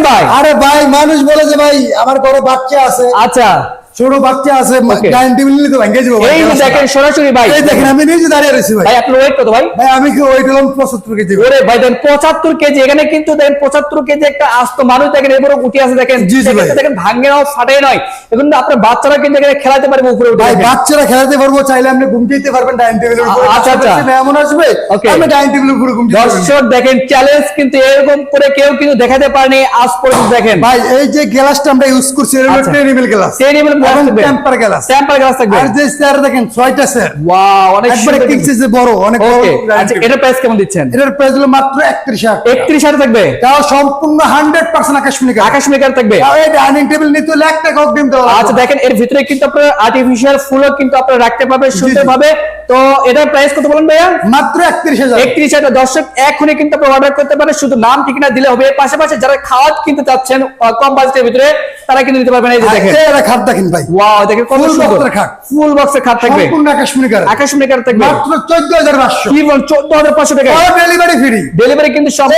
ভাই? আরে ভাই মানুষ বলে যে ভাই আমার ঘরে বাচ্চা আছে, আচ্ছা ছোট বাচ্চা আছে, ডাইনিং টেবিল নিলে তো ভেঙে যাবো ভাই। এই যে দেখেন সরাসরি ভাই, এই দেখেন আমি নিজে দাঁড়িয়ে রয়েছি ভাই। ভাই আপনার ওয়েট কত ভাই? ভাই আমি কি ওয়েট হলাম 75 কেজি। ওরে ভাই দেখেন 75 কেজি, এখানে কিন্তু দেখেন 75 কেজি একটা আস্ত মানুষ দেখেন এরপরে উঠে আছে দেখেন, জি জি ভাই। দেখেন ভাঙে নাও ফাটে নয়, এখন আপনার বাচ্চারা কিন্তু এখানে খেলাতে পারবে উপরে উঠে। ভাই বাচ্চারা খেলাতে পারবো, চাইলে আপনি ঘুম দিতে পারবেন ডাইনিং টেবিলের উপরে। আচ্ছা আচ্ছা এমন আসবে আমি ডাইনিং টেবিলের উপরে ঘুম দিতে পারবো। দর্শক দেখেন চ্যালেঞ্জ কিন্তু এরকম করে কেউ কিন্তু দেখাতে পারেনি আজ পর্যন্ত। দেখেন ভাই এই যে গ্লাসটা আমরা ইউজ করছি এটা হলো টেনিবল গ্লাস, টেনিবল গ্লাস এবং থাকবে, টেম্পার গ্লাস, টেম্পার গ্লাস থাকবে। আর যে স্যার দেখেন 6টা স্যার, ওয়াও অনেক একবারে সুন্দর কিং সাইজে বড়, অনেক বড়। ওকে আচ্ছা এটার প্রাইস কেমন দিচ্ছেন? এটার প্রাইস হলো মাত্র 31,000 টাকা। 31,000 থাকবে, তাও সম্পূর্ণ 100% আকাশমণি কাঠ। আকাশমণি কাঠ থাকবে। তাও এই ডাইনিং টেবিল নিতে হলে 1 টাকা অগ্রিম দেওয়া লাগবে। আচ্ছা দেখেন এর ভিতরে কিন্তু আপনারা আর্টিফিশিয়াল ফুলও কিন্তু আপনারা রাখতে পারবেন সুন্দরভাবে। তো এটার প্রাইস কত বলেন ভাইয়া? মাত্র 31,000। 31,000। দর্শক এখনই কিন্তু আপনারা অর্ডার করতে পারেন, শুধু নাম ঠিকানা দিলে হবে। এর পাশাপাশি যারা খাওয়াত কিনতে চাচ্ছেন কম বাজেটের ভিতরে তারা কিন্তু নিতে পারবেন। এই যে দেখেন এটা খাট দেখেন ভাই, ওয়াও দেখেন কত ফুল সুন্দর বক্সের খাট, ফুল বক্সের খাট থাকবে, সম্পূর্ণ আকাশমণি কাঠ, আকাশমণি কাঠ থাকবে মাত্র 14,500। কি বল 14,500 টাকা। আর ডেলিভারি ফ্রি, ডেলিভারি কিন্তু সব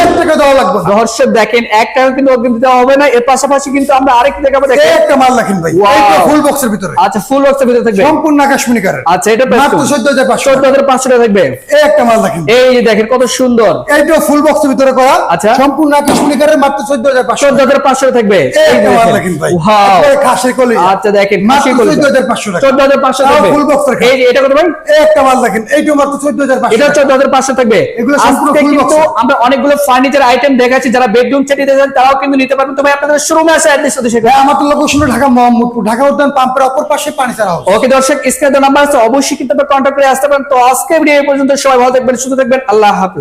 1 টাকা দেওয়া লাগবে না। দর্শক দেখেন এক টাকা কিন্তু অগ্রিম দিতে হবে না। এর পাশাপাশি কিন্তু আমরা আরেকটা দেখাবো, এই দেখেন একটা মাল রাখেন ভাই, Wow. এইটা ফুল বক্সের ভিতরে, আচ্ছা ফুল বক্সের ভিতরে থাকবে সম্পূর্ণ আকাশমণি কাঠ। আচ্ছা এটা প্রাইস মাত্র 14,500। 14,500 টাকা থাকবে। এই একটা মাল রাখেন, এই যে দেখেন কত সুন্দর, এইটা ফুল বক্সের ভিতরে করা, আচ্ছা। সম্পূর্ণ আকাশমণি কাঠের, মাত্র 14,500। 14,500 থাকবে। এই এই একটা মাল দেখেন। রাখেন ভাই, Wow. একবারে খাসের কলি। আচ্ছা দেখেন মাত্র খাসি কলিজা। 14,500 টাকা। 14,500 তাও থাকবে। ফুল বক্সের খাট। এই যে এটা কত ভাই? এই একটা মাল রাখেন, এইটা মাত্র 14,500 এটা টাকা। 14,500 থাকবে। এগুলো সম্পূর্ণ আজকে full কিন্তু box। আমরা অনেকগুলো ফার্নিচার আইটেম দেখাচ্ছি, যারা বেডরুম সেট নিতে চান তারাও কিন্তু নিতে পারবেন। তো ভাই আপনাদের শোরুমে আসে অ্যাড্রেস তো শেখা। ভাই আমার তো লোকেশন ঢাকা মোহাম্মদপুর, ঢাকা উদ্যান পাম্পের অপর পাশে পানিসার হাউস। ওকে দর্শক স্ক্রিনে নাম্বার আছে, অবশ্যই কিন্তু আপনারা কন্টাক্ট করে আসতে পারেন। তো আজকে ভিডিও এই পর্যন্ত, সবাই ভালো থাকবেন, সুস্থ থাকবেন, আল্লাহ হাফেজ।